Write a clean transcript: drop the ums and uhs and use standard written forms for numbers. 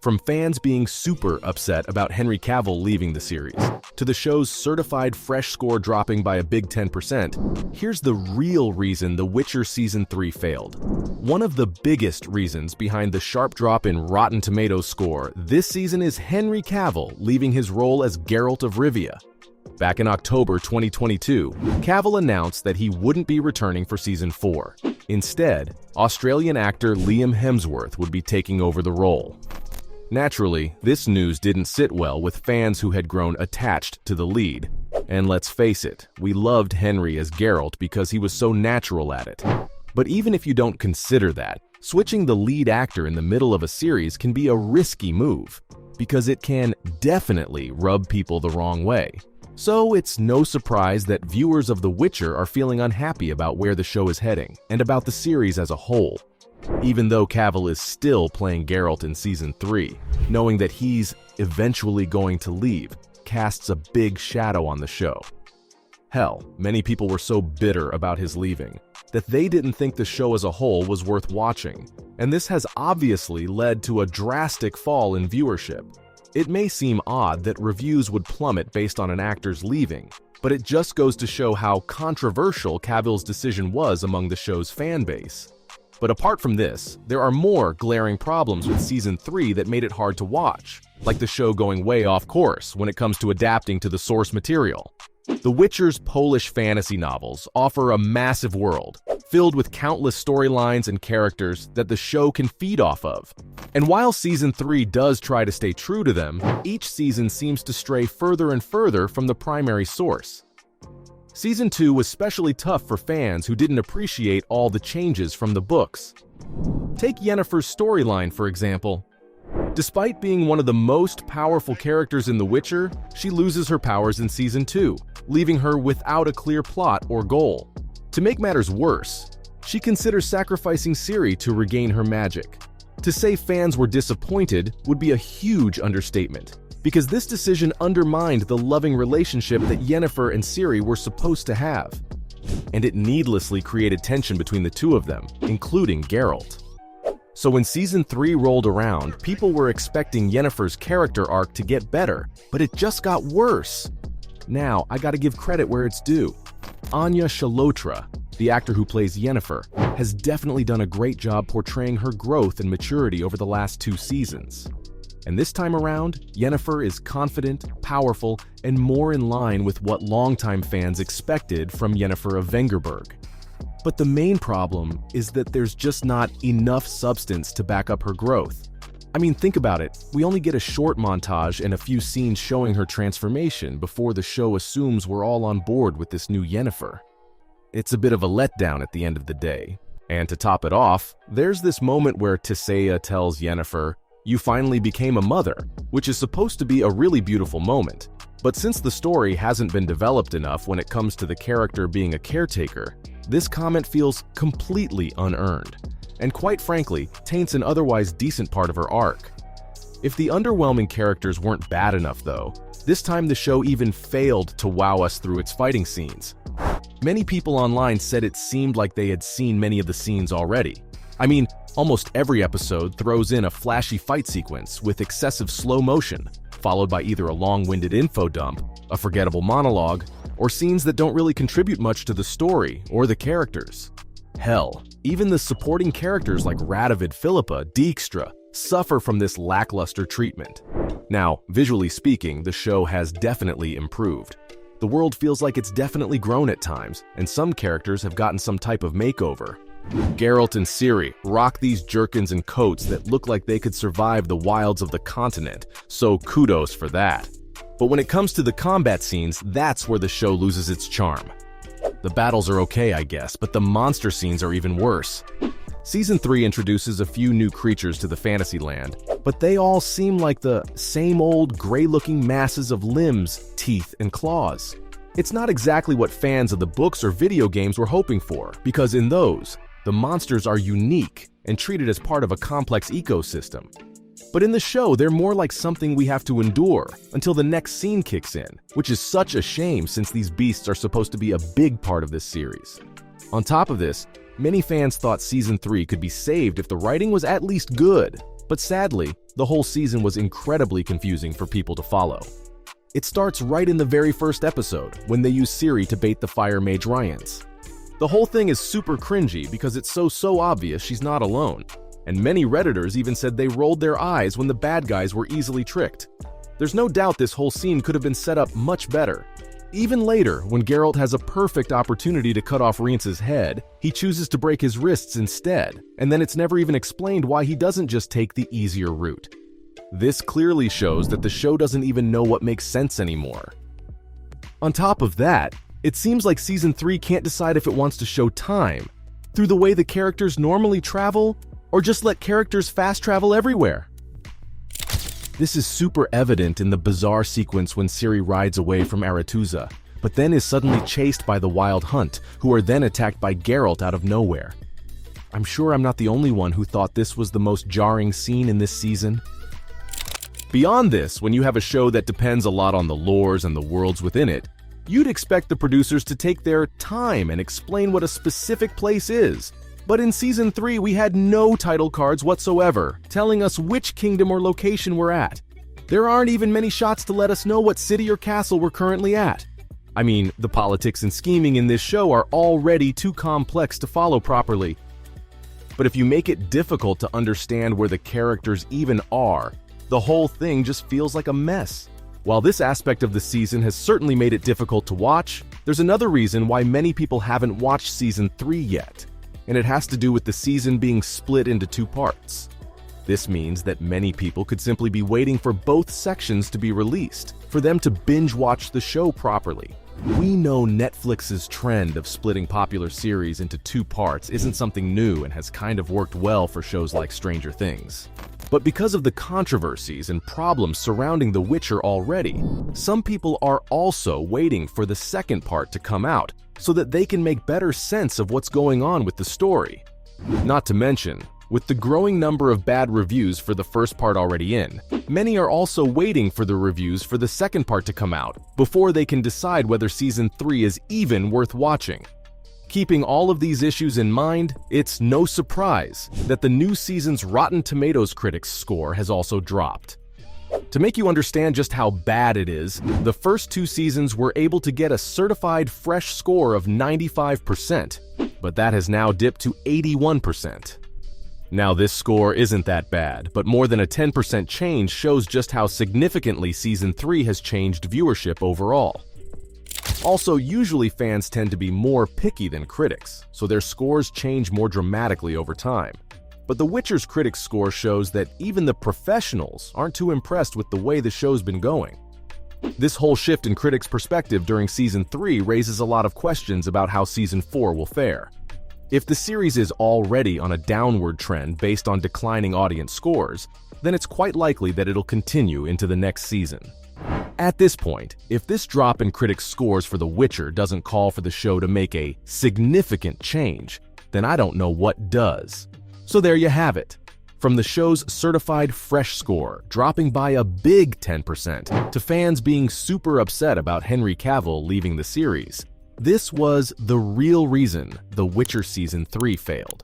From fans being super upset about Henry Cavill leaving the series, to the show's certified fresh score dropping by a big 10%, here's the real reason The Witcher Season 3 failed. One of the biggest reasons behind the sharp drop in Rotten Tomatoes score this season is Henry Cavill leaving his role as Geralt of Rivia. Back in October 2022, Cavill announced that he wouldn't be returning for Season 4. Instead, Australian actor Liam Hemsworth would be taking over the role. Naturally, this news didn't sit well with fans who had grown attached to the lead. And let's face it, we loved Henry as Geralt because he was so natural at it. But even if you don't consider that, switching the lead actor in the middle of a series can be a risky move, because it can definitely rub people the wrong way. So it's no surprise that viewers of The Witcher are feeling unhappy about where the show is heading, and about the series as a whole. Even though Cavill is still playing Geralt in Season 3, knowing that he's eventually going to leave casts a big shadow on the show. Hell, many people were so bitter about his leaving that they didn't think the show as a whole was worth watching, and this has obviously led to a drastic fall in viewership. It may seem odd that reviews would plummet based on an actor's leaving, but it just goes to show how controversial Cavill's decision was among the show's fan base. But apart from this, there are more glaring problems with Season 3 that made it hard to watch, like the show going way off course when it comes to adapting to the source material. The Witcher's Polish fantasy novels offer a massive world, filled with countless storylines and characters that the show can feed off of. And while Season 3 does try to stay true to them, each season seems to stray further and further from the primary source. Season 2 was especially tough for fans who didn't appreciate all the changes from the books. Take Yennefer's storyline, for example. Despite being one of the most powerful characters in The Witcher, she loses her powers in Season 2, leaving her without a clear plot or goal. To make matters worse, she considers sacrificing Ciri to regain her magic. To say fans were disappointed would be a huge understatement, because this decision undermined the loving relationship that Yennefer and Ciri were supposed to have. And it needlessly created tension between the two of them, including Geralt. So when Season 3 rolled around, people were expecting Yennefer's character arc to get better, but it just got worse. Now, I gotta give credit where it's due. Anya Chalotra, the actor who plays Yennefer, has definitely done a great job portraying her growth and maturity over the last 2 seasons. And this time around, Yennefer is confident, powerful, and more in line with what longtime fans expected from Yennefer of Vengerberg. But the main problem is that there's just not enough substance to back up her growth. I mean, think about it. We only get a short montage and a few scenes showing her transformation before the show assumes we're all on board with this new Yennefer. It's a bit of a letdown at the end of the day. And to top it off, there's this moment where Tissaia tells Yennefer, "You finally became a mother," which is supposed to be a really beautiful moment. But since the story hasn't been developed enough when it comes to the character being a caretaker, this comment feels completely unearned, and quite frankly, taints an otherwise decent part of her arc. If the underwhelming characters weren't bad enough though, this time the show even failed to wow us through its fighting scenes. Many people online said it seemed like they had seen many of the scenes already. I mean, almost every episode throws in a flashy fight sequence with excessive slow motion, followed by either a long-winded info dump, a forgettable monologue, or scenes that don't really contribute much to the story or the characters. Hell, even the supporting characters like Radovid Philippa, Dijkstra, suffer from this lackluster treatment. Now, visually speaking, the show has definitely improved. The world feels like it's definitely grown at times, and some characters have gotten some type of makeover. Geralt and Ciri rock these jerkins and coats that look like they could survive the wilds of the continent, so kudos for that. But when it comes to the combat scenes, that's where the show loses its charm. The battles are okay, I guess, but the monster scenes are even worse. Season 3 introduces a few new creatures to the fantasy land, but they all seem like the same old gray-looking masses of limbs, teeth, and claws. It's not exactly what fans of the books or video games were hoping for, because in those, the monsters are unique and treated as part of a complex ecosystem. But in the show, they're more like something we have to endure until the next scene kicks in, which is such a shame since these beasts are supposed to be a big part of this series. On top of this, many fans thought Season 3 could be saved if the writing was at least good, but sadly, the whole season was incredibly confusing for people to follow. It starts right in the very first episode, when they use Ciri to bait the fire mage Ryans. The whole thing is super cringy because it's so obvious she's not alone, and many Redditors even said they rolled their eyes when the bad guys were easily tricked. There's no doubt this whole scene could have been set up much better. Even later, when Geralt has a perfect opportunity to cut off Rience's head, he chooses to break his wrists instead, and then it's never even explained why he doesn't just take the easier route. This clearly shows that the show doesn't even know what makes sense anymore. On top of that, it seems like Season 3 can't decide if it wants to show time, through the way the characters normally travel, or just let characters fast travel everywhere. This is super evident in the bizarre sequence when Ciri rides away from Aretuza, but then is suddenly chased by the Wild Hunt, who are then attacked by Geralt out of nowhere. I'm sure I'm not the only one who thought this was the most jarring scene in this season. Beyond this, when you have a show that depends a lot on the lores and the worlds within it, you'd expect the producers to take their time and explain what a specific place is. But in Season 3, we had no title cards whatsoever, telling us which kingdom or location we're at. There aren't even many shots to let us know what city or castle we're currently at. I mean, the politics and scheming in this show are already too complex to follow properly. But if you make it difficult to understand where the characters even are, the whole thing just feels like a mess. While this aspect of the season has certainly made it difficult to watch, there's another reason why many people haven't watched Season 3 yet. And it has to do with the season being split into 2 parts. This means that many people could simply be waiting for both sections to be released, for them to binge watch the show properly. We know Netflix's trend of splitting popular series into 2 parts isn't something new and has kind of worked well for shows like Stranger Things. But because of the controversies and problems surrounding The Witcher already, some people are also waiting for the second part to come out, so that they can make better sense of what's going on with the story. Not to mention, with the growing number of bad reviews for the first part already in, many are also waiting for the reviews for the second part to come out before they can decide whether Season 3 is even worth watching. Keeping all of these issues in mind, it's no surprise that the new season's Rotten Tomatoes critics score has also dropped. To make you understand just how bad it is, the first 2 seasons were able to get a certified fresh score of 95%, but that has now dipped to 81%. Now this score isn't that bad, but more than a 10% change shows just how significantly Season 3 has changed viewership overall. Also, usually fans tend to be more picky than critics, so their scores change more dramatically over time. But The Witcher's critics score shows that even the professionals aren't too impressed with the way the show's been going. This whole shift in critics' perspective during Season 3 raises a lot of questions about how Season 4 will fare. If the series is already on a downward trend based on declining audience scores, then it's quite likely that it'll continue into the next season. At this point, if this drop in critics' scores for The Witcher doesn't call for the show to make a significant change, then I don't know what does. So there you have it. From the show's certified fresh score dropping by a big 10% to fans being super upset about Henry Cavill leaving the series, this was the real reason The Witcher Season 3 failed.